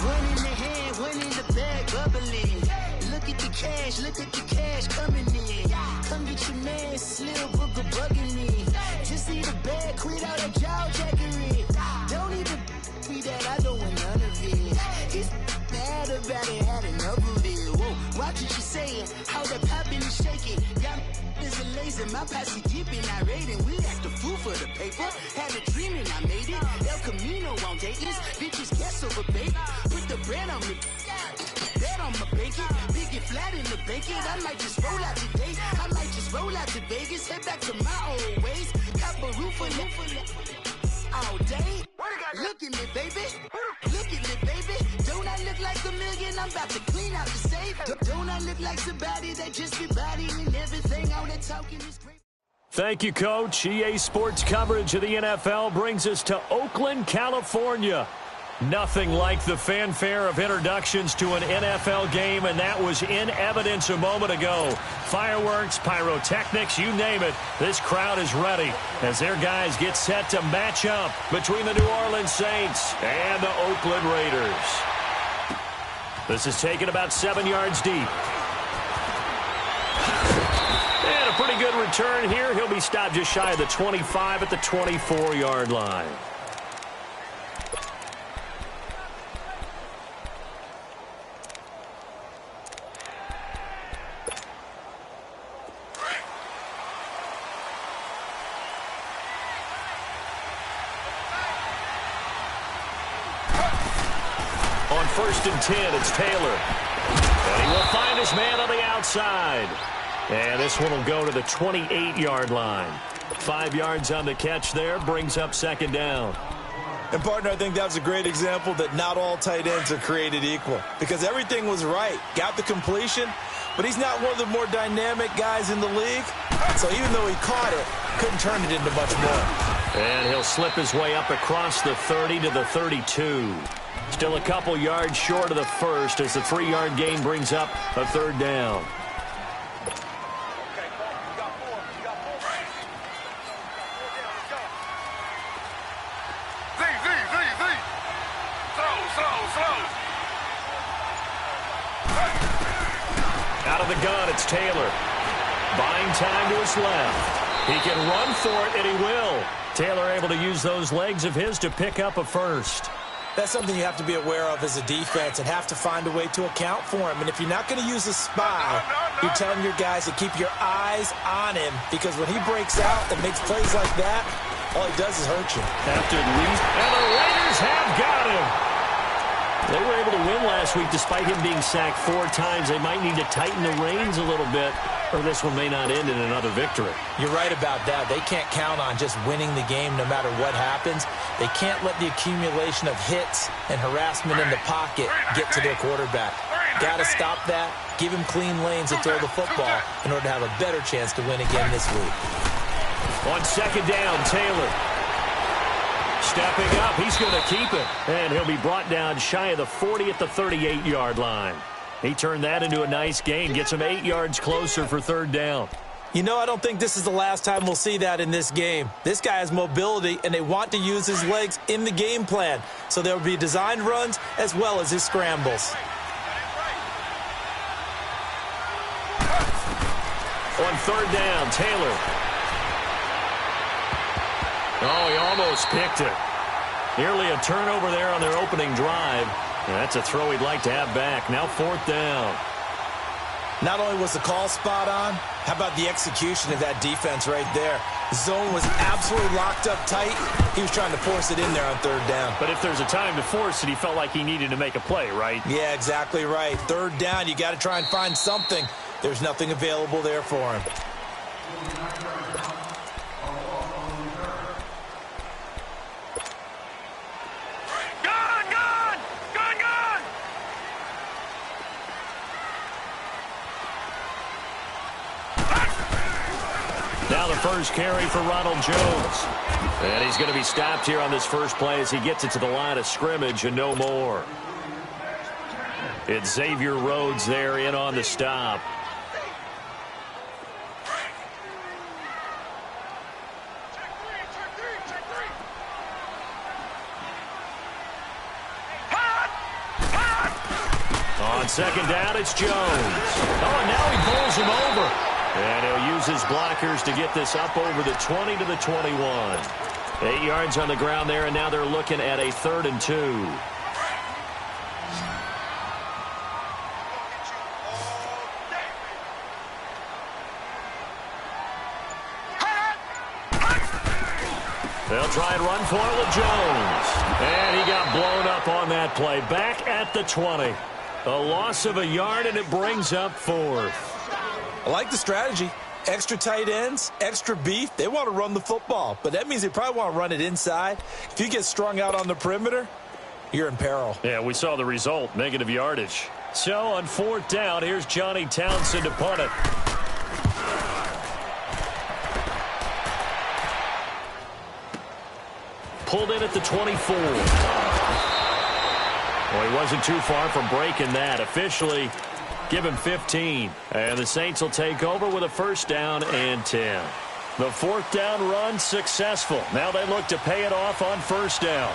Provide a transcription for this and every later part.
One in the hand, one in the bag, bubbling. Look at the cash coming in. Come get your man, Slim Booker bugging me. Just need a bag, quit all that jaw jackery. Don't even be that, I don't want none of it. He's mad about it, had enough of it. Whoa, watch what you saying, how that poppin' and shaking. Got is a laser, my posse deep and I raiding. We act the fool for the paper. Had a dream and I made it. El Camino on Dayton's, bitches guess over baby. Put the bread on me, bet on my bacon. Big it flat in the bacon. I might just roll out today. I might just roll out to Vegas. Head back to my old ways. Cop a roof for all day. Look at me, baby. Look at me, baby. Don't I look like a million? I'm about to clean out the safe. Don't I look like somebody that just be bodying everything? All that talking is great. Thank you, Coach. EA Sports coverage of the NFL brings us to Oakland, California. Nothing like the fanfare of introductions to an NFL game, and that was in evidence a moment ago. Fireworks, pyrotechnics, you name it. This crowd is ready as their guys get set to match up between the New Orleans Saints and the Oakland Raiders. This is taken about 7 yards deep. And a pretty good return here. He'll be stopped just shy of the 25 at the 24-yard line. On 1st and 10, it's Taylor. And he will find his man on the outside. And this one will go to the 28-yard line. 5 yards on the catch there, brings up 2nd down. And, partner, I think that was a great example that not all tight ends are created equal. Because everything was right. Got the completion, but he's not one of the more dynamic guys in the league. So even though he caught it, couldn't turn it into much more. And he'll slip his way up across the 30 to the 32. Still a couple yards short of the first as the 3-yard gain brings up a 3rd down. Out of the gun, it's Taylor. Buying time to his left. He can run for it, and he will. Taylor able to use those legs of his to pick up a first. That's something you have to be aware of as a defense and have to find a way to account for him. And if you're not going to use a spy, you're telling your guys to keep your eyes on him, because when he breaks out and makes plays like that, all he does is hurt you. After least, and the Raiders have got him. They were able to win last week despite him being sacked 4 times. They might need to tighten the reins a little bit, or this one may not end in another victory. You're right about that. They can't count on just winning the game no matter what happens. They can't let the accumulation of hits and harassment in the pocket get to their quarterback. Got to stop that, give him clean lanes to throw the football in order to have a better chance to win again this week. On 2nd down, Taylor. Stepping up, he's going to keep it. And he'll be brought down shy of the 40 at the 38-yard line. He turned that into a nice gain, gets him 8 yards closer for 3rd down. You know, I don't think this is the last time we'll see that in this game. This guy has mobility, and they want to use his legs in the game plan. So there will be designed runs as well as his scrambles. On 3rd down, Taylor. Oh, he almost picked it. Nearly a turnover there on their opening drive. And that's a throw he'd like to have back. Now 4th down. Not only was the call spot on, how about the execution of that defense right there? The zone was absolutely locked up tight. He was trying to force it in there on 3rd down. But if there's a time to force it, he felt like he needed to make a play, right? Yeah, exactly right. 3rd down, you got to try and find something. There's nothing available there for him. Now the first carry for Ronald Jones. And he's going to be stopped here on this first play as he gets it to the line of scrimmage and no more. It's Xavier Rhodes there in on the stop. second down, it's Jones. Oh, and now he pulls him over. And he'll use his blockers to get this up over the 20 to the 21. 8 yards on the ground there, and now they're looking at a 3rd and 2. They'll try and run for it with Jones. And he got blown up on that play. Back at the 20. A loss of a yard, and it brings up 4th. I like the strategy. Extra tight ends, extra beef. They want to run the football, but that means they probably want to run it inside. If you get strung out on the perimeter, you're in peril. Yeah, we saw the result, negative yardage. So on 4th down, here's Johnny Townsend to punt it. Pulled in at the 24. Well, he wasn't too far from breaking that. Officially, give him 15. And the Saints will take over with a 1st down and 10. The 4th down run successful. Now they look to pay it off on 1st down.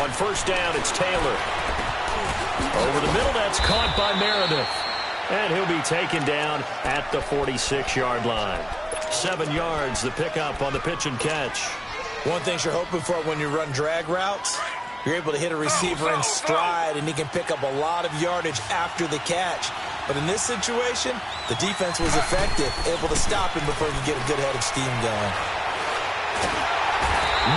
On 1st down, it's Taylor. Over the middle, that's caught by Meredith. And he'll be taken down at the 46-yard line. 7 yards, the pickup on the pitch and catch. One thing you're hoping for when you run drag routes, you're able to hit a receiver in stride, and he can pick up a lot of yardage after the catch. But in this situation, the defense was effective, able to stop him before he could get a good head of steam going.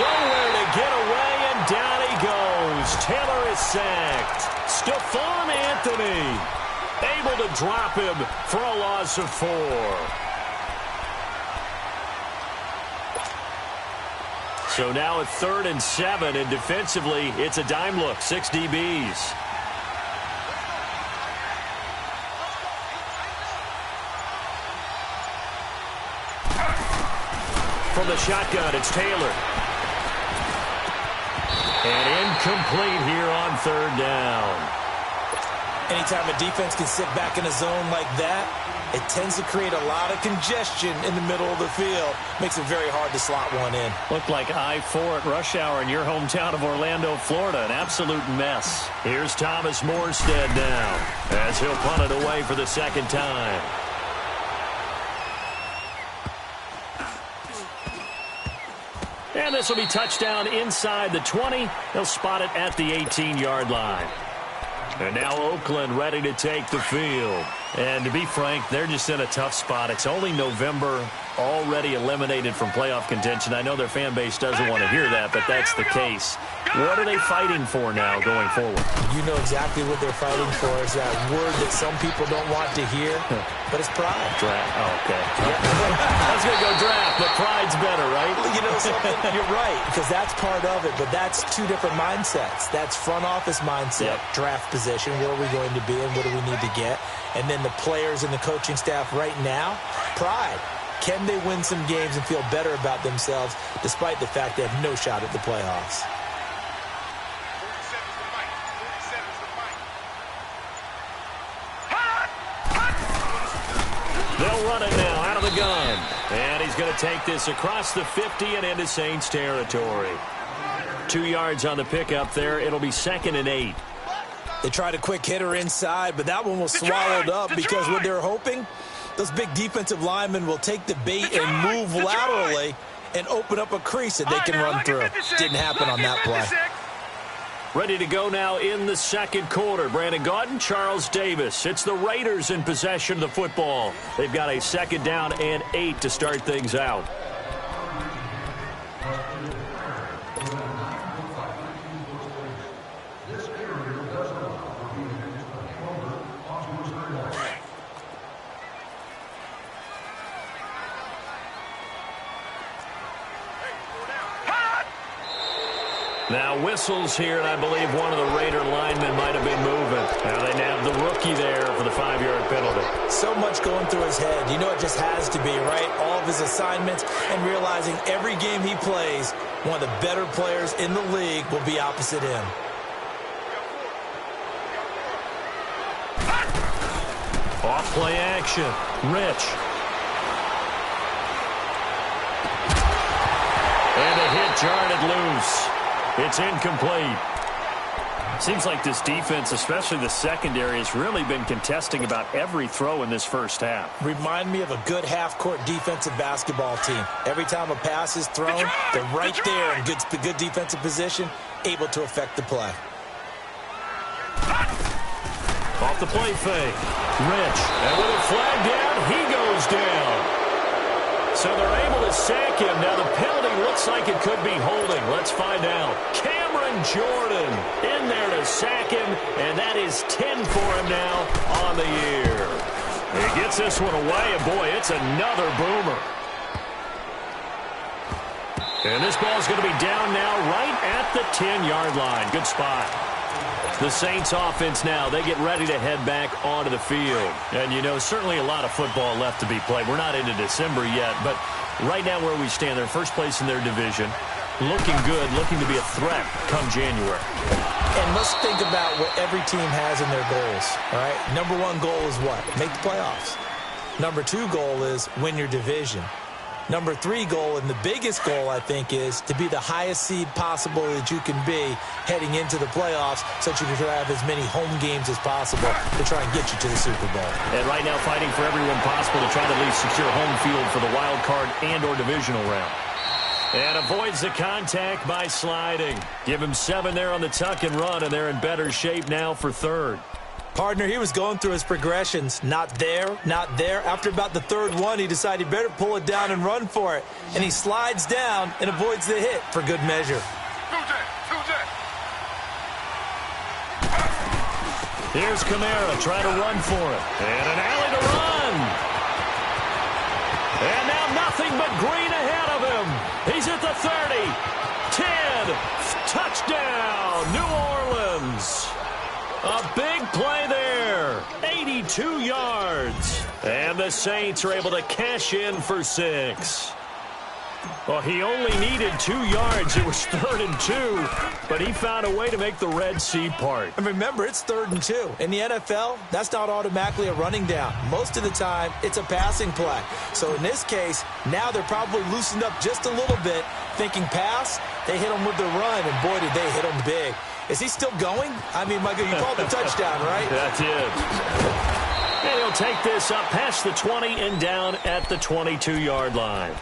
Nowhere to get away, and down he goes. Taylor is sacked. Stephon Anthony able to drop him for a loss of 4. So now a 3rd and 7, and defensively, it's a dime look, 6 DBs. From the shotgun, it's Taylor. And incomplete here on 3rd down. Anytime a defense can sit back in a zone like that, it tends to create a lot of congestion in the middle of the field. Makes it very hard to slot one in. Looked like I-4 at rush hour in your hometown of Orlando, Florida. An absolute mess. Here's Thomas Morstead now as he'll punt it away for the 2nd time. And this will be touchdown inside the 20. They'll spot it at the 18-yard line. And now Oakland ready to take the field. And to be frank, they're just in a tough spot. It's only November, already eliminated from playoff contention. I know their fan base doesn't want to hear that, but that's the case. What are they fighting for now going forward? You know exactly what they're fighting for. Is that word that some people don't want to hear, but it's pride. Draft. Oh, okay. I was going to go draft, but pride's better, right? You know something? You're right, because that's part of it, but that's 2 different mindsets. That's front office mindset, draft position, where are we going to be and what do we need to get? And then the players and the coaching staff right now, pride. Can they win some games and feel better about themselves despite the fact they have no shot at the playoffs? They'll run it now out of the gun. And he's going to take this across the 50 and into Saints territory. 2 yards on the pickup there. It'll be 2nd and 8. They tried a quick hitter inside, but that one was swallowed up because what they're hoping, those big defensive linemen will take the bait and move laterally and open up a crease that they can run through. Didn't happen on that play. Ready to go now in the 2nd quarter. Brandon Gaudin, Charles Davis. It's the Raiders in possession of the football. They've got a 2nd down and 8 to start things out. Now whistles here, and I believe one of the Raider linemen might have been moving. Now they nabbed the rookie there for the 5-yard penalty. So much going through his head. You know it just has to be, right? All of his assignments and realizing every game he plays, one of the better players in the league will be opposite him. Off play action. Rich. And a hit jarred it loose. It's incomplete. Seems like this defense, especially the secondary, has really been contesting about every throw in this first half. Remind me of a good half-court defensive basketball team. Every time a pass is thrown, they're right there in good defensive position, able to affect the play. Off the play fake. Rich. And with it flagged down, he goes down. So they're able to sack him. Now the penalty looks like it could be holding. Let's find out. Cameron Jordan in there to sack him, and that is 10 for him now on the year. He gets this one away, and boy, it's another boomer. And this ball's going to be down now right at the 10-yard line. Good spot. The Saints offense now, they get ready to head back onto the field. And, you know, certainly a lot of football left to be played. We're not into December yet, but right now where we stand, they're first place in their division. Looking good, looking to be a threat come January. And let's think about what every team has in their goals, all right? Number one goal is what? Make the playoffs. Number two goal is win your division. Number three goal, and the biggest goal, I think, is to be the highest seed possible that you can be heading into the playoffs so that you can have as many home games as possible to try and get you to the Super Bowl. And right now fighting for everyone possible to try to at least secure home field for the wild card and or divisional round. And avoids the contact by sliding. Give him 7 there on the tuck and run, and they're in better shape now for third. Partner, he was going through his progressions. Not there, not there. After about the third one, he decided he better pull it down and run for it. And he slides down and avoids the hit for good measure. Here's Kamara trying to run for it. And an alley to run. And now nothing but green ahead of him. He's at the 30. 10. Touchdown, New Orleans. A big play there. 82 yards. And the Saints are able to cash in for 6. Well, he only needed 2 yards. It was 3rd and 2, but he found a way to make the Red Sea part. And remember, it's 3rd and 2. In the NFL, that's not automatically a running down. Most of the time, it's a passing play. So in this case, now they're probably loosened up just a little bit, thinking pass. They hit him with the run, and boy, did they hit him big. Is he still going? I mean, Michael, you called the touchdown, right? That's it. And he'll take this up past the 20 and down at the 22-yard line.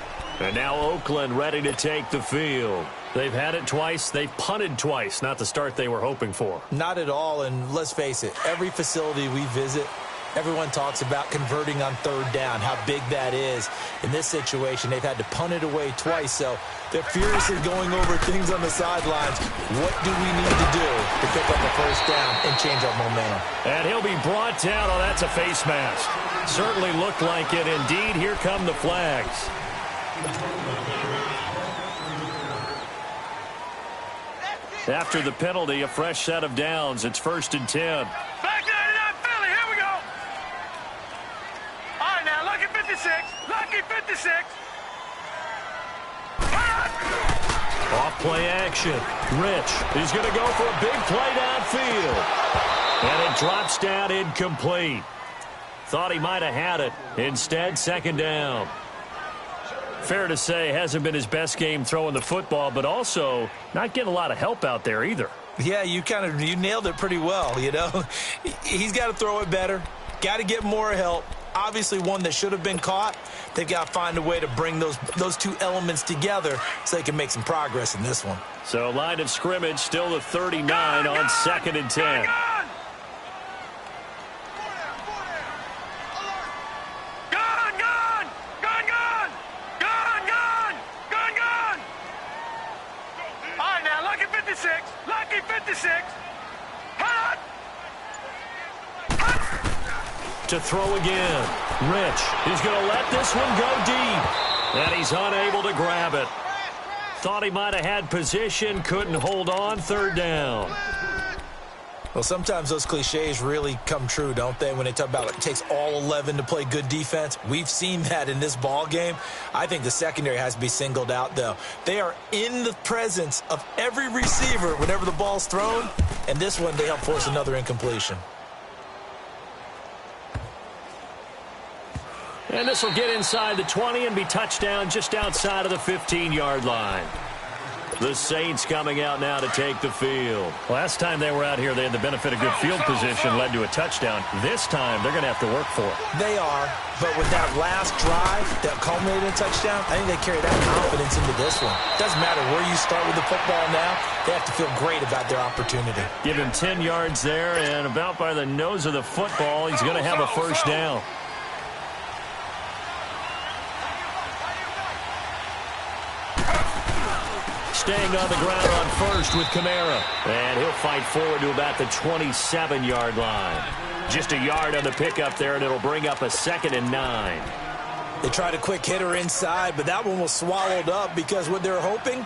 And now Oakland ready to take the field. They've had it twice. They've punted twice. Not the start they were hoping for. Not at all, and let's face it, every facility we visit, everyone talks about converting on 3rd down, how big that is. In this situation, they've had to punt it away twice, so they're furiously going over things on the sidelines. What do we need to do to pick up the 1st down and change our momentum? And he'll be brought down. Oh, that's a face mask. Certainly looked like it. Indeed, here come the flags. After the penalty, a fresh set of downs. It's 1st and 10. Back to 99 Philly. Here we go. All right, now, lucky 56. Lucky 56. Off play action. Rich. He's going to go for a big play downfield. And it drops down incomplete. Thought he might have had it. Instead, 2nd down. Fair to say, hasn't been his best game throwing the football, but also not getting a lot of help out there either. Yeah, you nailed it pretty well, you know. He's got to throw it better. Got to get more help. Obviously one that should have been caught. They've got to find a way to bring those two elements together so they can make some progress in this one. So line of scrimmage still the 39 on 2nd and 10. Lucky 56. Hot. To throw again. Rich. He's going to let this one go deep. And he's unable to grab it. Thought he might have had position. Couldn't hold on. 3rd down. Well, sometimes those cliches really come true, don't they, when they talk about it takes all 11 to play good defense. We've seen that in this ball game. I think the secondary has to be singled out, though. They are in the presence of every receiver whenever the ball's thrown, and this one they help force another incompletion. And this will get inside the 20 and be touchdown just outside of the 15-yard line. The Saints coming out now to take the field. Last time they were out here, they had the benefit of good field position, led to a touchdown. This time, they're going to have to work for it. They are, but with that last drive that culminated in a touchdown, I think they carry that confidence into this one. Doesn't matter where you start with the football now, they have to feel great about their opportunity. Give him 10 yards there, and about by the nose of the football, he's going to have a first down. Staying on the ground on first with Kamara. And he'll fight forward to about the 27-yard line. Just a yard on the pickup there, and it'll bring up a 2nd and 9. They tried a quick hitter inside, but that one was swallowed up because what they're hoping,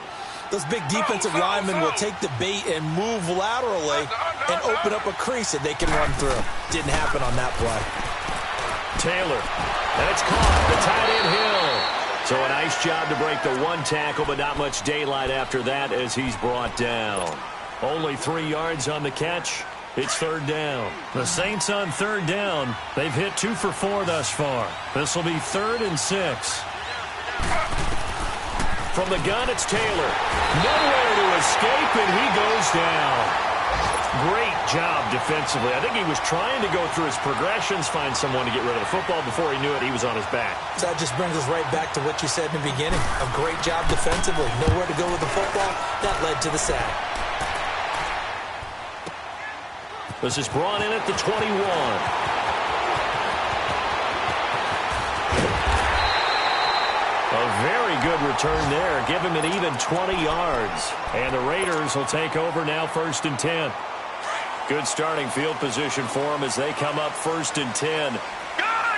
those big defensive linemen will take the bait and move laterally and open up a crease that they can run through. Didn't happen on that play. Taylor. And it's caught. The tight end Hill. So a nice job to break the one tackle, but not much daylight after that as he's brought down. Only 3 yards on the catch. It's 3rd down. The Saints on 3rd down. They've hit 2 for 4 thus far. This will be 3rd and 6. From the gun, it's Taylor. Nowhere to escape, and he goes down. Great job defensively. I think he was trying to go through his progressions, find someone to get rid of the football. Before he knew it, he was on his back. So that just brings us right back to what you said in the beginning. A great job defensively. Nowhere to go with the football. That led to the sack. This is brought in at the 21. A very good return there. Give him an even 20 yards. And the Raiders will take over now 1st and 10. Good starting field position for them as they come up 1st and 10. Gone!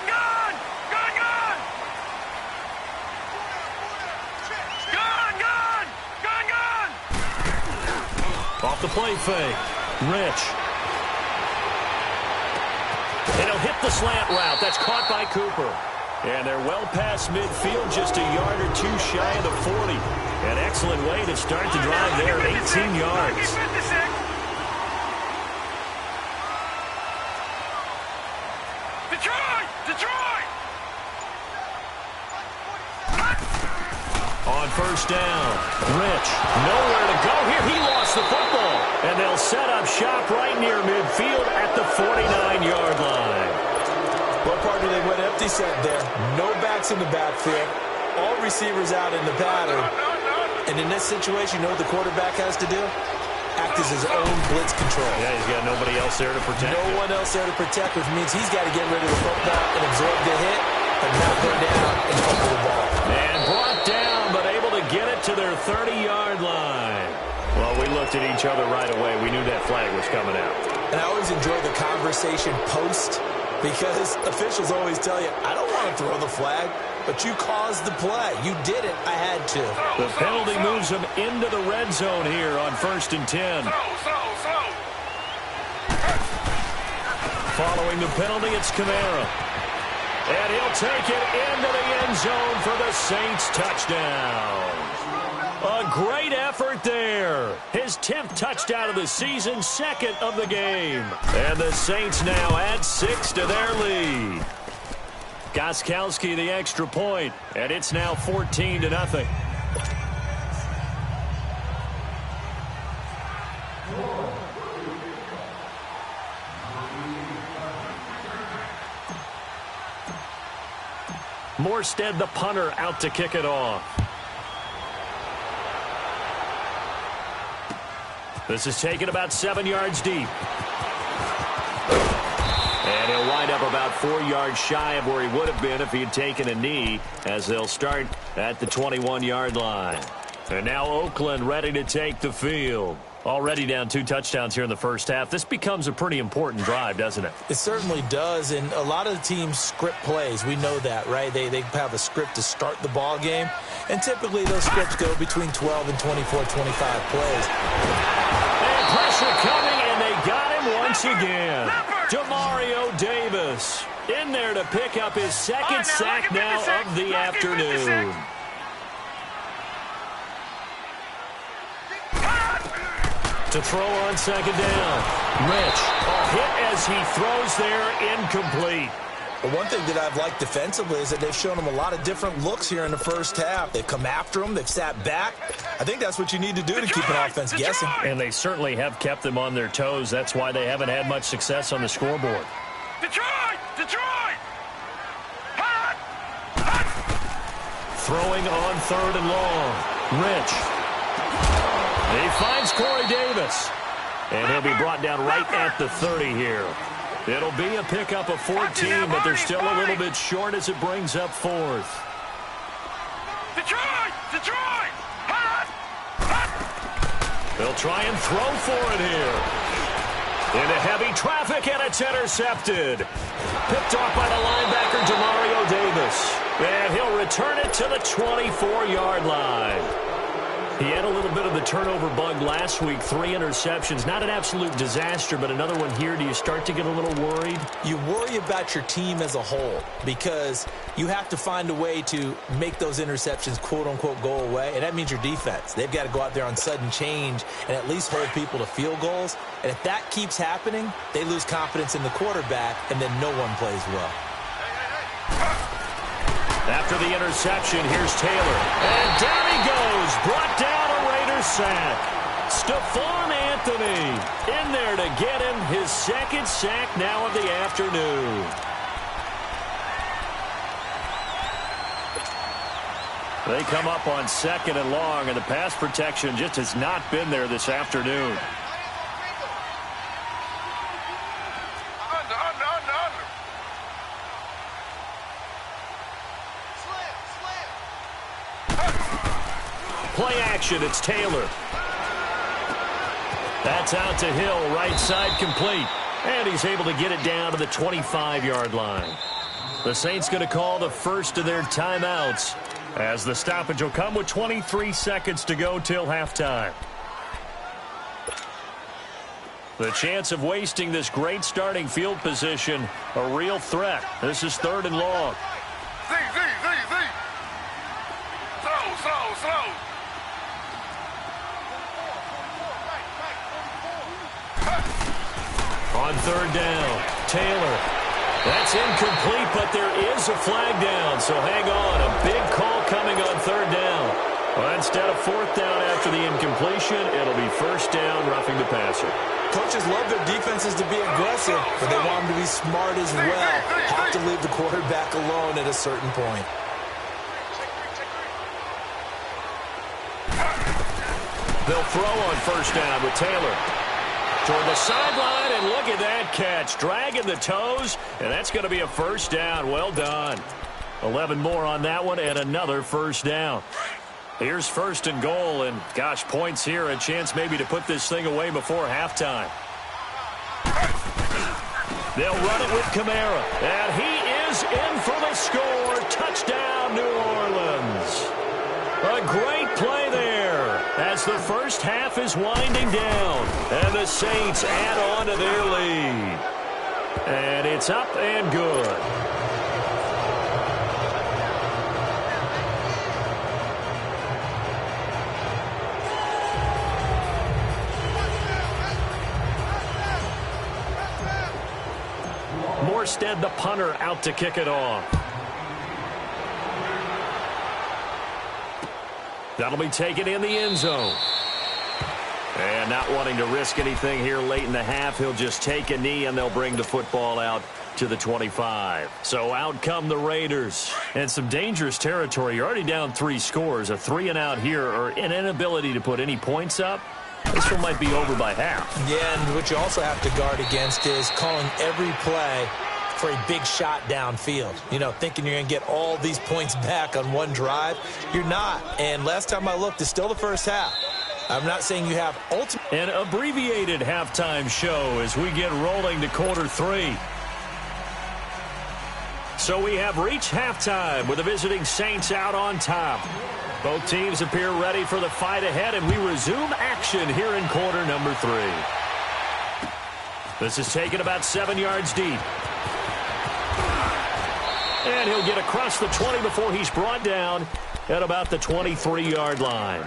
Gone! Gone! Gone! Gone! Gone! Gone! Gone! Off the play fake. Rich. And he'll hit the slant route. That's caught by Cooper. And they're well past midfield, just a yard or 2 shy of the 40. An excellent way to start the drive there, 18 yards. Detroit! Detroit! On 1st down, Rich, nowhere to go here. He lost the football. And they'll set up shop right near midfield at the 49-yard line. Well, partner, they went empty set there. No backs in the backfield. All receivers out in the pattern. And in this situation, you know what the quarterback has to do? Act as his own blitz control. Yeah, he's got nobody else there to protect him. No one else there to protect, which means he's got to get rid of the football and absorb the hit and not go down and fumble the ball. And brought down, but able to get it to their 30-yard line. Well, we looked at each other right away. We knew that flag was coming out. And I always enjoy the conversation post, because officials always tell you, I don't want to throw the flag, but you caused the play. You did it. I had to. The penalty moves him into the red zone here on 1st and 10. Following the penalty, it's Kamara. And he'll take it into the end zone for the Saints touchdown. A great effort there. His 10th touchdown of the season, 2nd of the game. And the Saints now add 6 to their lead. Gostkowski the extra point, and it's now 14-0. Morstead, the punter, out to kick it off. This is taken about 7 yards deep. And he'll wind up about 4 yards shy of where he would have been if he had taken a knee, as they'll start at the 21-yard line. And now Oakland ready to take the field. Already down 2 touchdowns here in the first half. This becomes a pretty important drive, doesn't it? It certainly does, and a lot of the teams script plays. We know that, right? They have a script to start the ball game, and typically those scripts go between 12 and 24, 25 plays. And pressure coming, and they got him once again. Demario Davis in there to pick up his 2nd sack now of the afternoon. To throw on 2nd down. Rich, a hit as he throws there, incomplete. But one thing that I've liked defensively is that they've shown them a lot of different looks here in the first half. They've come after them. They've sat back. I think that's what you need to do to keep an offense guessing. And they certainly have kept them on their toes. That's why they haven't had much success on the scoreboard. Detroit! Detroit! Hot! Throwing on 3rd and long. Rich. He finds Corey Davis. And he'll be brought down right at the 30 here. It'll be a pickup of 14, but they're still a little bit short as it brings up 4th. Detroit! Detroit! Hot! Hot! They'll try and throw for it here. Into heavy traffic, and it's intercepted. Picked off by the linebacker, Demario Davis. And he'll return it to the 24-yard line. He had a little bit of the turnover bug last week, 3 interceptions. Not an absolute disaster, but another one here. Do you start to get a little worried? You worry about your team as a whole because you have to find a way to make those interceptions, quote-unquote, go away, and that means your defense. They've got to go out there on sudden change and at least hold people to field goals. And if that keeps happening, they lose confidence in the quarterback, and then no one plays well. After the interception, here's Taylor. And down he goes. Brought down a Raiders sack. Stephon Anthony in there to get him his 2nd sack now of the afternoon. They come up on 2nd and long, and the pass protection just has not been there this afternoon. Play action, it's Taylor. That's out to Hill, right side complete. And he's able to get it down to the 25-yard line. The Saints going to call the first of their timeouts as the stoppage will come with 23 seconds to go till halftime. The chance of wasting this great starting field position, a real threat. This is 3rd and long. Slow. On 3rd down, Taylor. That's incomplete, but there is a flag down, so hang on. A big call coming on 3rd down. Well, instead of 4th down after the incompletion, it'll be 1st down, roughing the passer. Coaches love their defenses to be aggressive, but they want them to be smart as well. Have to leave the quarterback alone at a certain point. They'll throw on 1st down with Taylor. Toward the sideline, and look at that catch. Dragging the toes, and that's going to be a 1st down. Well done. 11 more on that one, and another 1st down. Here's 1st and goal, and gosh, points here. A chance maybe to put this thing away before halftime. They'll run it with Kamara, and he is in for the score. Touchdown, New Orleans. A great play there as the first half is winding down, and the Saints add on to their lead. And it's up and good. Morstead, the punter, out to kick it off. That'll be taken in the end zone. And not wanting to risk anything here late in the half, he'll just take a knee, and they'll bring the football out to the 25. So out come the Raiders. And some dangerous territory. You're already down 3 scores. A 3-and-out here, or an inability to put any points up. This one might be over by half. Yeah, and what you also have to guard against is calling every play for a big shot downfield. You know, thinking you're going to get all these points back on one drive. You're not. And last time I looked, it's still the first half. I'm not saying you have ultimate. An abbreviated halftime show as we get rolling to quarter 3. So we have reached halftime with the visiting Saints out on top. Both teams appear ready for the fight ahead, and we resume action here in quarter number 3. This is taken about 7 yards deep. And he'll get across the 20 before he's brought down at about the 23-yard line.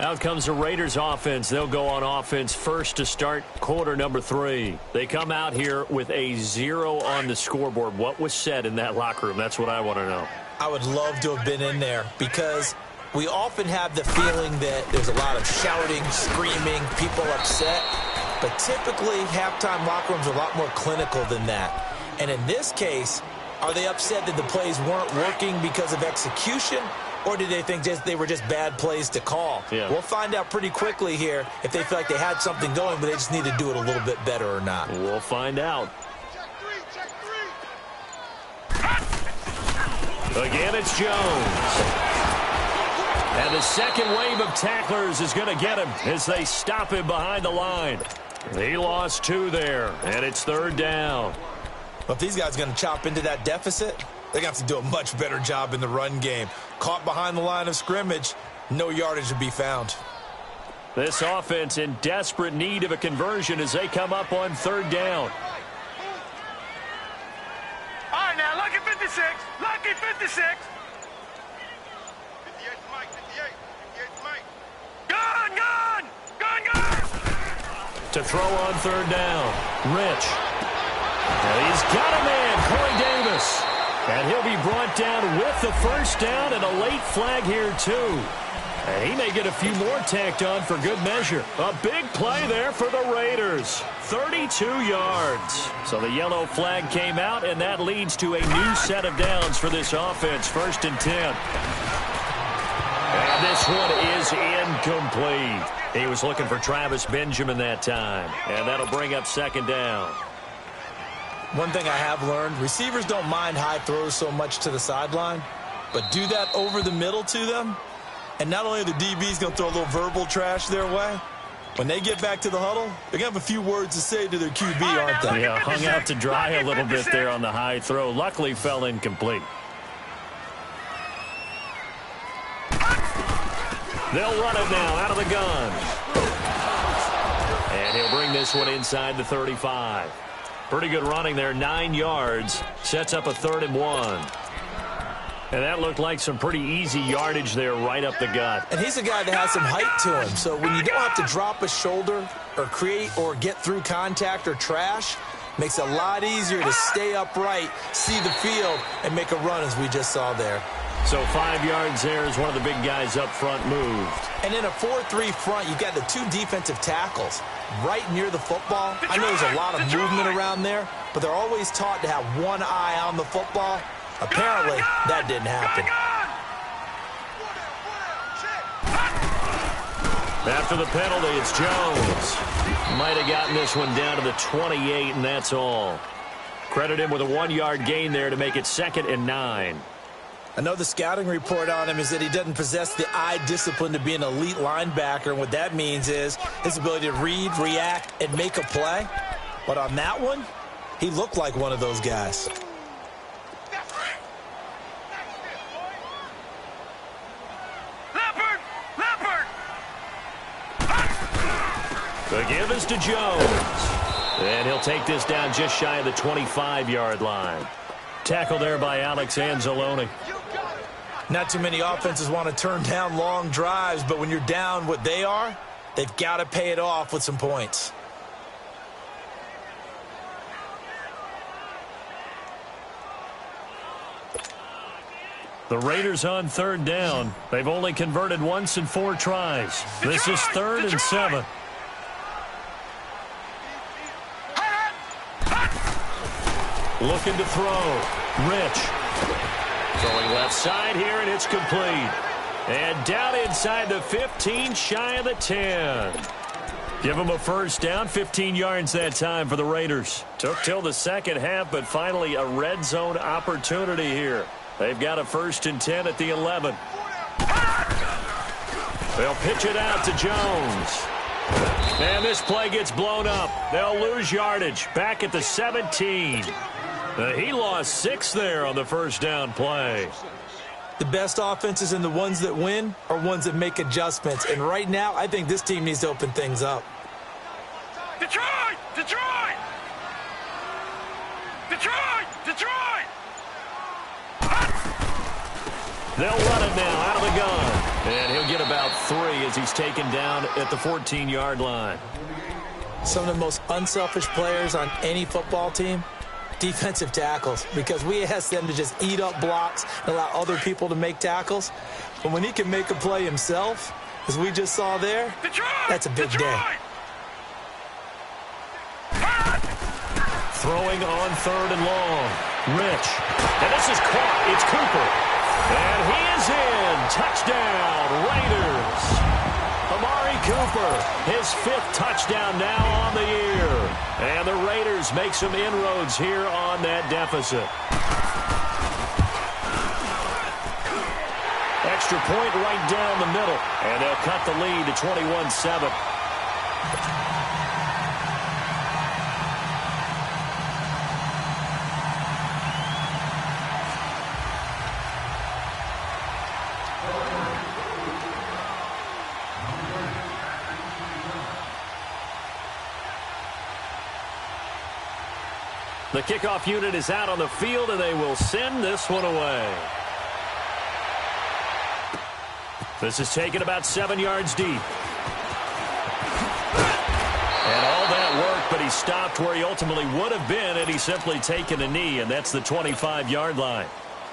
Out comes the Raiders offense. They'll go on offense first to start quarter number 3. They come out here with a 0 on the scoreboard. What was said in that locker room? That's what I want to know. I would love to have been in there because we often have the feeling that there's a lot of shouting, screaming, people upset. But typically, halftime locker rooms are a lot more clinical than that. And in this case, are they upset that the plays weren't working because of execution? Or did they think they were just bad plays to call? Yeah. We'll find out pretty quickly here if they feel like they had something going, but they just need to do it a little bit better or not. We'll find out. Again, it's Jones. And the second wave of tacklers is going to get him as they stop him behind the line. He lost 2 there, and it's 3rd down. But if these guys are going to chop into that deficit, they're going to have to do a much better job in the run game. Caught behind the line of scrimmage, no yardage to be found. This offense in desperate need of a conversion as they come up on 3rd down. All right, now, lucky 56. Lucky 56. 58 Mike, 58. 58 Mike. Gun, gun! Gun, gun! To throw on 3rd down. Rich. And he's got a man, Corey Davis. And he'll be brought down with the 1st down and a late flag here, too. And he may get a few more tacked on for good measure. A big play there for the Raiders. 32 yards. So the yellow flag came out, and that leads to a new set of downs for this offense. 1st and 10. And this one is incomplete. He was looking for Travis Benjamin that time. And that'll bring up 2nd down. One thing I have learned, receivers don't mind high throws so much to the sideline, but do that over the middle to them, and not only are the DBs going to throw a little verbal trash their way, when they get back to the huddle, they're going to have a few words to say to their QB, aren't they? Yeah, hung out to dry a little bit there on the high throw. Luckily fell incomplete. They'll run it now out of the gun. And he'll bring this one inside the 35. Pretty good running there, 9 yards. Sets up a 3rd and 1. And that looked like some pretty easy yardage there right up the gut. And he's a guy that has some height to him. So when you don't have to drop a shoulder or create or get through contact or trash, makes it a lot easier to stay upright, see the field, and make a run as we just saw there. So 5 yards there as one of the big guys up front moved. And in a 4-3 front, you've got the 2 defensive tackles right near the football. I know there's a lot of movement around there, but they're always taught to have one eye on the football. Apparently, that didn't happen. After the penalty, it's Jones. Might have gotten this one down to the 28, and that's all. Credit him with a 1-yard gain there to make it 2nd and 9. I know the scouting report on him is that he doesn't possess the eye discipline to be an elite linebacker, and what that means is his ability to read, react, and make a play. But on that one, he looked like one of those guys. The give is to Jones. And he'll take this down just shy of the 25-yard line. Tackle there by Alex Anzalone. Not too many offenses want to turn down long drives, but when you're down what they are, they've got to pay it off with some points. The Raiders on 3rd down. They've only converted once in 4 tries. This is 3rd and 7. Looking to throw. Rich. Throwing left side here, and it's complete. And down inside the 15, shy of the 10. Give them a 1st down, 15 yards that time for the Raiders. Took till the second half, but finally a red zone opportunity here. They've got a 1st and 10 at the 11. They'll pitch it out to Jones. And this play gets blown up. They'll lose yardage. Back at the 17. He lost 6 there on the 1st down play. The best offenses and the ones that win are ones that make adjustments. And right now, I think this team needs to open things up. Detroit! Detroit! Detroit! Detroit! They'll run it now out of the gun. And he'll get about 3 as he's taken down at the 14-yard line. Some of the most unselfish players on any football team, defensive tackles, because we ask them to just eat up blocks and allow other people to make tackles. But when he can make a play himself, as we just saw there, that's a big day. Throwing on 3rd and long. Rich. And this is caught. It's Cooper. And he is in. Touchdown, Raiders. Amari Cooper, his 5th touchdown now on the year. And the Raiders make some inroads here on that deficit. Extra point right down the middle. And they'll cut the lead to 21-7. The kickoff unit is out on the field, and they will send this one away. This is taken about 7 yards deep. And all that work, but he stopped where he ultimately would have been had he simply taken a knee, and that's the 25-yard line.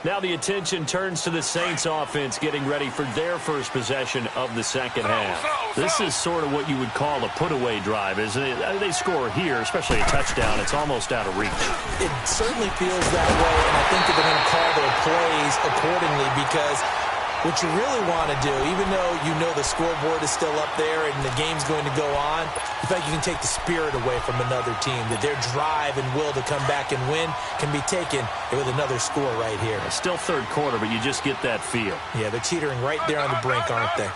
Now the attention turns to the Saints offense getting ready for their first possession of the second half. This is sort of what you would call a put-away drive, isn't it? They score here, especially a touchdown. It's almost out of reach. It certainly feels that way, and I think that they're going to call their plays accordingly because what you really want to do, even though you know the scoreboard is still up there and the game's going to go on, in fact, you can take the spirit away from another team, that their drive and will to come back and win can be taken with another score right here. It's still third quarter, but you just get that feel. Yeah, they're teetering right there on the brink, aren't they?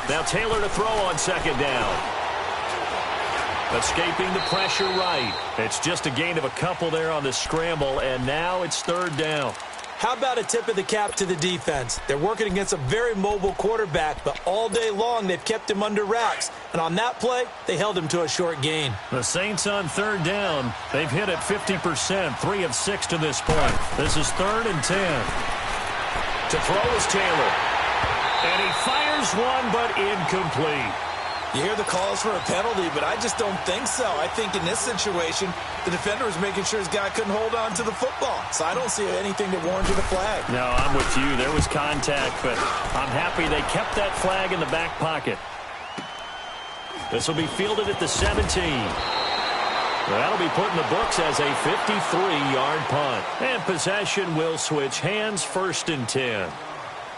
Now Taylor to throw on second down. Escaping the pressure right. It's just a gain of a couple there on the scramble, and now it's 3rd down. How about a tip of the cap to the defense? They're working against a very mobile quarterback, but all day long they've kept him under wraps. And on that play, they held him to a short gain. The Saints on 3rd down. They've hit it 50%, 3 of 6 to this point. This is 3rd and 10. To throw is Taylor. And he fires one, but incomplete. You hear the calls for a penalty, but I just don't think so. I think in this situation, the defender was making sure his guy couldn't hold on to the football. So I don't see anything that warranted a flag. No, I'm with you. There was contact, but I'm happy they kept that flag in the back pocket. This will be fielded at the 17. That'll be put in the books as a 53-yard punt. And possession will switch hands, 1st and 10.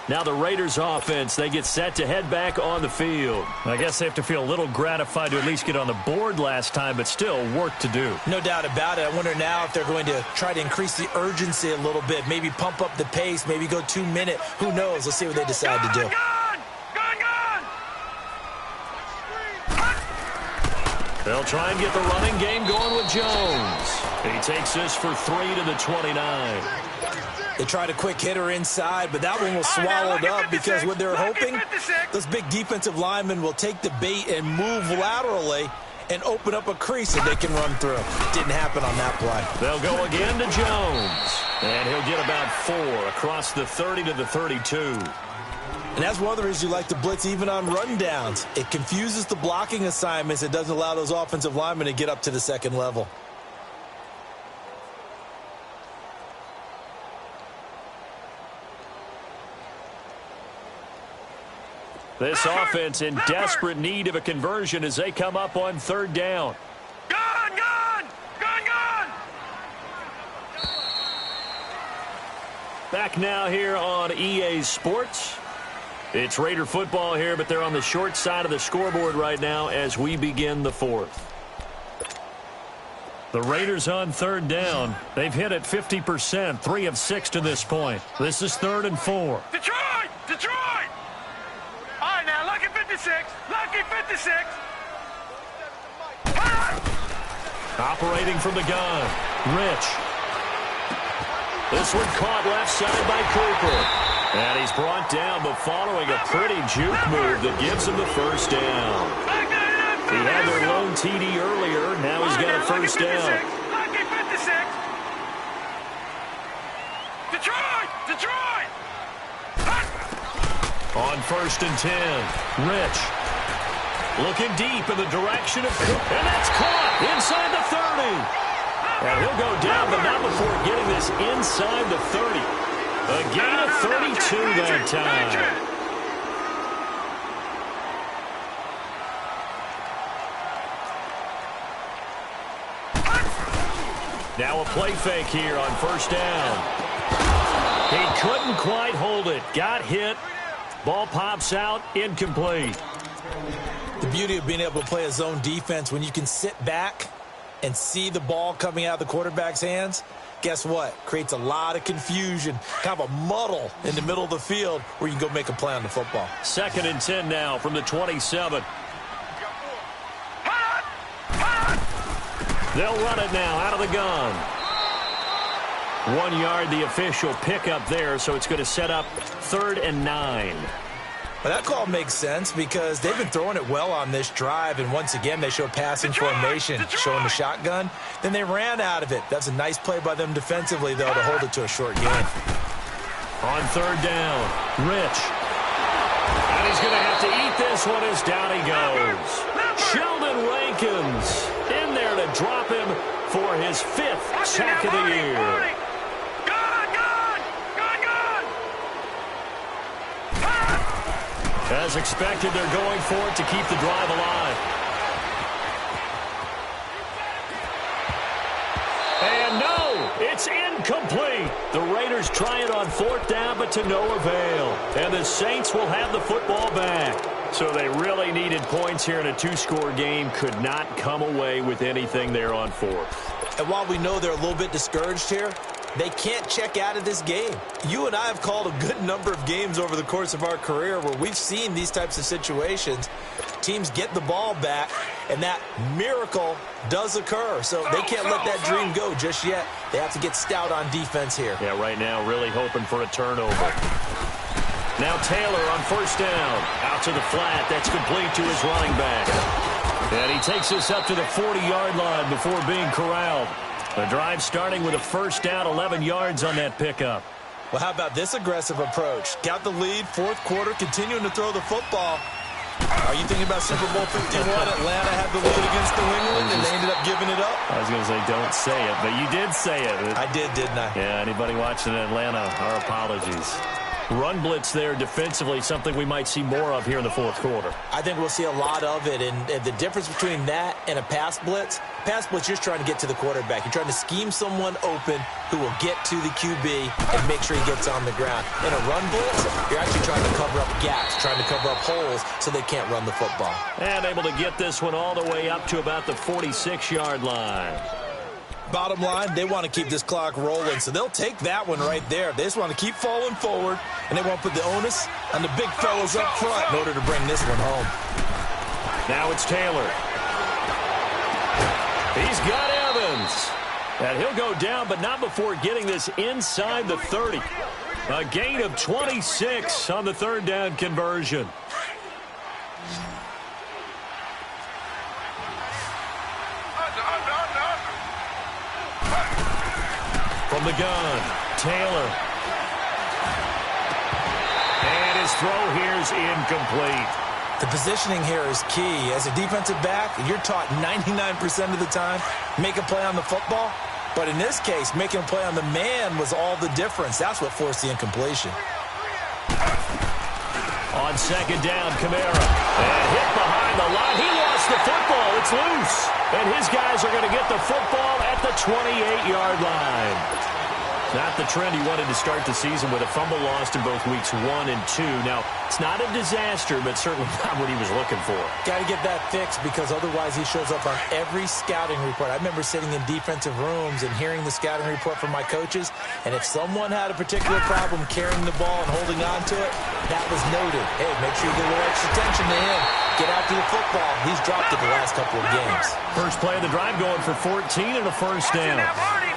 Now the Raiders offense, they get set to head back on the field. I guess they have to feel a little gratified to at least get on the board last time, but still work to do. No doubt about it. I wonder now if they're going to try to increase the urgency a little bit, maybe pump up the pace, maybe go 2-minute. Who knows? Let's see what they decide to do. They'll try and get the running game going with Jones. He takes this for 3 to the 29. They tried a quick hitter inside, but that one was swallowed up because what they're hoping, those big defensive linemen will take the bait and move laterally and open up a crease that they can run through. Didn't happen on that play. They'll go again to Jones. And he'll get about 4 across the 30 to the 32. And that's one of the reasons you like to blitz even on rundowns. It confuses the blocking assignments. It doesn't allow those offensive linemen to get up to the second level. This offense in desperate need of a conversion as they come up on 3rd down. Gone! Back now here on EA Sports. It's Raider football here, but they're on the short side of the scoreboard right now as we begin the 4th. The Raiders on 3rd down. They've hit it 50%, 3 of 6 to this point. This is 3rd and 4. Detroit! All right, now, lucky 56. Operating from the gun. Rich. This one caught left side by Cooper. And he's brought down, but following a pretty juke move that gives him the 1st down. He had their lone TD earlier. Now he's got a 1st down. Lucky 56. Detroit! On 1st and 10, Rich. Looking deep in the direction of Cook. And that's caught inside the 30. And he'll go down, but not before getting this inside the 30. A gain of 32 that time. Now a play fake here on 1st down. He couldn't quite hold it. Got hit. Ball pops out. Incomplete. The beauty of being able to play a zone defense when you can sit back and see the ball coming out of the quarterback's hands, guess what? Creates a lot of confusion, kind of a muddle in the middle of the field where you can go make a play on the football. 2nd and 10 now from the 27. They'll run it now out of the gun. 1 yard, the official pickup there, so it's going to set up 3rd and 9. Well, that call makes sense because they've been throwing it well on this drive, and once again, they show passing formation, showing the shotgun. Then they ran out of it. That's a nice play by them defensively, though, to hold it to a short gain. On 3rd down, Rich. And he's going to have to eat this one as down he goes. Sheldon Rankins in there to drop him for his 5th sack of the year. As expected, they're going for it to keep the drive alive. And no, it's incomplete. The Raiders try it on 4th down, but to no avail. And the Saints will have the football back. So they really needed points here in a 2-score game. Could not come away with anything there on 4th. And while we know they're a little bit discouraged here, they can't check out of this game. You and I have called a good number of games over the course of our career where we've seen these types of situations. Teams get the ball back, and that miracle does occur. So they can't let that dream go just yet. They have to get stout on defense here. Yeah, right now really hoping for a turnover. Now Taylor on 1st down. Out to the flat. That's complete to his running back. And he takes us up to the 40-yard line before being corralled. The drive starting with a 1st down, 11 yards on that pickup. Well, how about this aggressive approach? Got the lead, 4th quarter, continuing to throw the football. Are you thinking about Super Bowl 51? Atlanta had the lead against New England, and they ended up giving it up? I was going to say don't say it, but you did say it. I did, didn't I? Yeah, anybody watching Atlanta, our apologies. Run blitz there defensively, something we might see more of here in the 4th quarter. I think we'll see a lot of it, and the difference between that and a pass blitz, you're trying to get to the quarterback. You're trying to scheme someone open who will get to the QB and make sure he gets on the ground. In a run blitz, you're actually trying to cover up gaps, trying to cover up holes so they can't run the football. And able to get this one all the way up to about the 46-yard line. Bottom line, they want to keep this clock rolling, so they'll take that one right there. They just want to keep falling forward, and they want to put the onus on the big fellas up front in order to bring this one home. Now it's Taylor. He's got Evans. And he'll go down, but not before getting this inside the 30. A gain of 26 on the 3rd down conversion. From the gun, Taylor. And his throw here is incomplete. The positioning here is key. As a defensive back, you're taught 99% of the time, make a play on the football. But in this case, making a play on the man was all the difference. That's what forced the incompletion. On 2nd down, Kamara. And hit behind the line. He lost the football. It's loose. And his guys are going to get the football at the 28-yard line. Not the trend he wanted to start the season with a fumble lost in both weeks 1 and 2. Now, it's not a disaster, but certainly not what he was looking for. Got to get that fixed because otherwise he shows up on every scouting report. I remember sitting in defensive rooms and hearing the scouting report from my coaches, and if someone had a particular problem carrying the ball and holding on to it, that was noted. Hey, make sure you get a little extra attention to him. Get after the football. He's dropped it the last couple of games. First play of the drive going for 14 and a 1st down.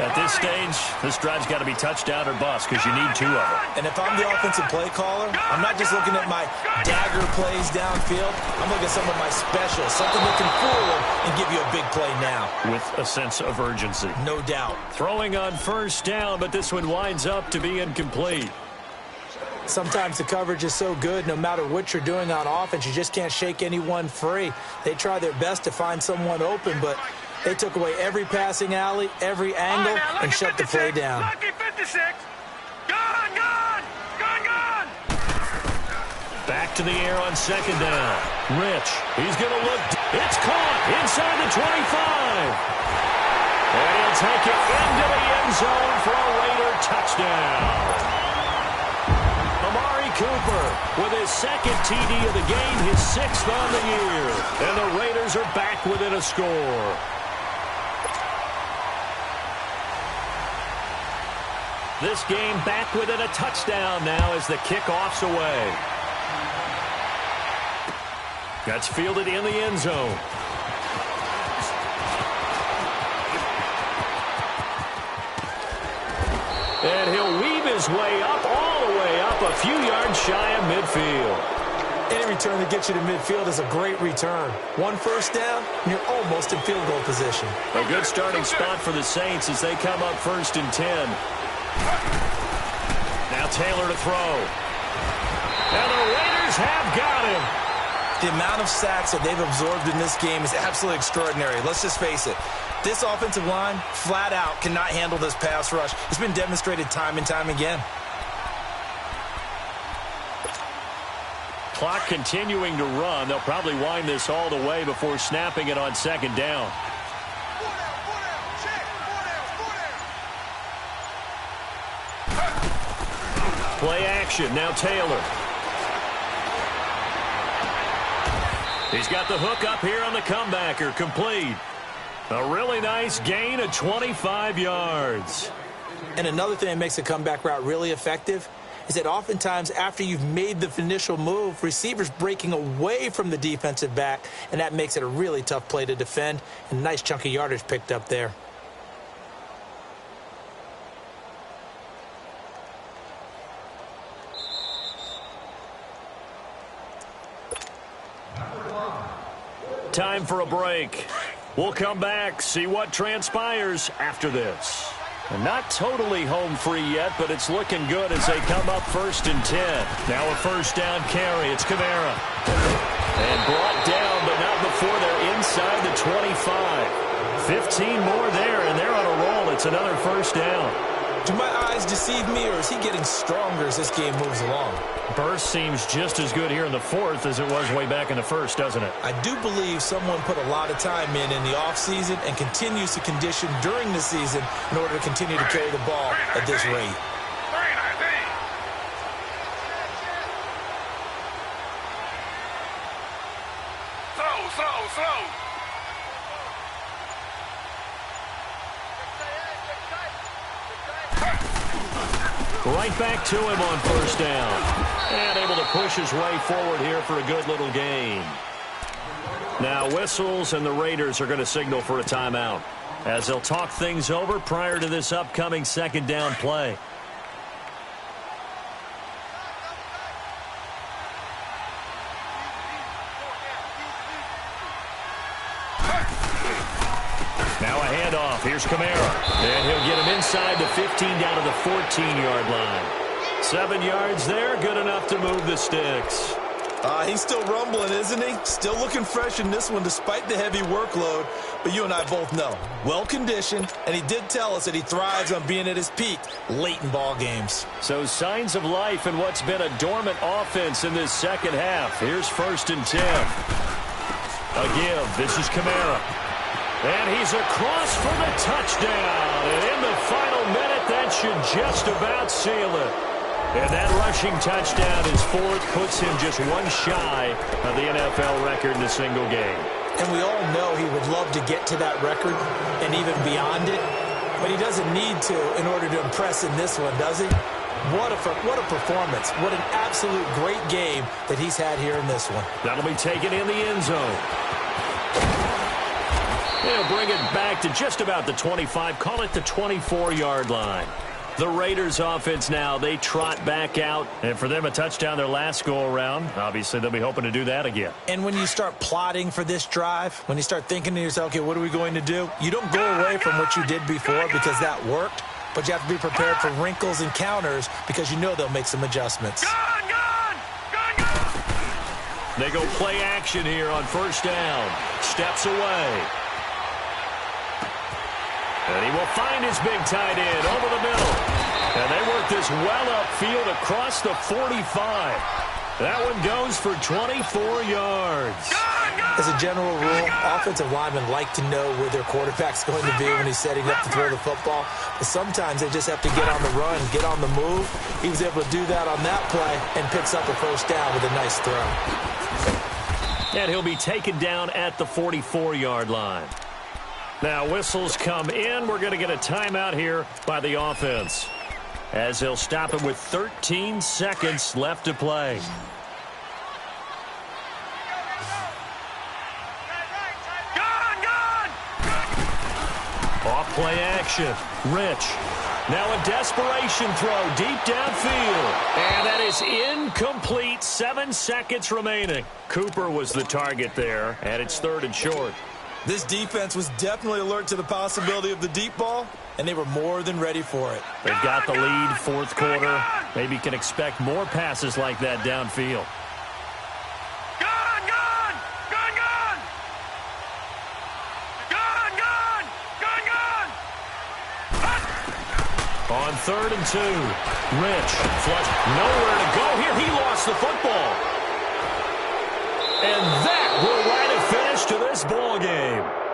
At this stage, this drive's got to be touchdown or bust because you need 2 of them. And if I'm the offensive play caller, I'm not just looking at my dagger plays downfield. I'm looking at some of my specials, something that can fool them and give you a big play now. With a sense of urgency. No doubt. Throwing on 1st down, but this one winds up to be incomplete. Sometimes the coverage is so good, no matter what you're doing on offense, you just can't shake anyone free. They try their best to find someone open, but they took away every passing alley, every angle, and shut the play down. Lucky 56. Gone, gone, gone, gone. Back to the air on second down. Rich, he's going to look. It's caught inside the 25. And he'll take it into the end zone for a Raider touchdown. Amari Cooper with his second TD of the game, his 6th on the year. And the Raiders are back within a score. This game back within a touchdown now as the kickoff's away. That's fielded in the end zone. And he'll weave his way up, all the way up, a few yards shy of midfield. Any return that gets you to midfield is a great return. 1 first down, and you're almost in field goal position. A good starting spot for the Saints as they come up 1st and 10. Now Taylor to throw. And the Raiders have got him. The amount of sacks that they've absorbed in this game is absolutely extraordinary. Let's just face it. This offensive line, flat out, cannot handle this pass rush. It's been demonstrated time and time again. Clock continuing to run. They'll probably wind this all the way before snapping it on second down. Play action. Now Taylor. He's got the hook up here on the comebacker. Complete. A really nice gain of 25 yards. And another thing that makes a comeback route really effective is that oftentimes after you've made the initial move, receivers breaking away from the defensive back, and that makes it a really tough play to defend. And nice chunk of yardage picked up there. Time for a break. We'll come back, see what transpires after this. And not totally home free yet, but it's looking good as they come up 1st and 10. Now a first down carry. It's Kamara. And brought down, but not before they're inside the 25. 15 more there, and they're on a roll. It's another first down. Do my eyes deceive me, or is he getting stronger as this game moves along? Burst seems just as good here in the 4th as it was way back in the 1st, doesn't it? I do believe someone put a lot of time in the offseason and continues to condition during the season in order to continue to carry the ball at this rate. Slow. Right back to him on first down. And able to push his way forward here for a good little gain. Now whistles, and the Raiders are going to signal for a timeout as they'll talk things over prior to this upcoming second down play. Now a handoff. Here's Kamara. And he'll get him inside the 15 down to the 14-yard line. 7 yards there, good enough to move the sticks. He's still rumbling, isn't he? Still looking fresh in this one despite the heavy workload. But you and I both know, well-conditioned, and he did tell us that he thrives on being at his peak late in ball games. So signs of life in what's been a dormant offense in this second half. Here's 1st and 10. A give. This is Kamara. And he's across for the touchdown. And in the final minute, that should just about seal it. And that rushing touchdown is 4th, puts him just one shy of the NFL record in a single game. And we all know he would love to get to that record and even beyond it. But he doesn't need to in order to impress in this one, does he? What a performance. What an absolute great game that he's had here in this one. That'll be taken in the end zone. They'll bring it back to just about the 25, call it the 24-yard line. The Raiders offense now, they trot back out. And for them, a touchdown their last go-around. Obviously, they'll be hoping to do that again. And when you start plotting for this drive, when you start thinking to yourself, okay, what are we going to do? You don't go away from what you did before because that worked. but you have to be prepared for wrinkles and counters because you know they'll make some adjustments. They go play action here on first down. Steps away. And he will find his big tight end over the middle. And they work this well upfield across the 45. That one goes for 24 yards. As a general rule, offensive linemen like to know where their quarterback's going to be when he's setting up to throw the football. But sometimes they just have to get on the run, get on the move. He was able to do that on that play and picks up a first down with a nice throw. And he'll be taken down at the 44-yard line. Now whistles come in. We're going to get a timeout here by the offense, as they'll stop it with 13 seconds left to play. Off play action. Rich. Now a desperation throw deep downfield. And that is incomplete. 7 seconds remaining. Cooper was the target there, and it's 3rd and short. This defense was definitely alert to the possibility of the deep ball, and they were more than ready for it. They've got the lead, 4th quarter. Maybe can expect more passes like that downfield. On 3rd and 2, Rich flush, nowhere to go here. He lost the football. And that will write a finish to this ball game.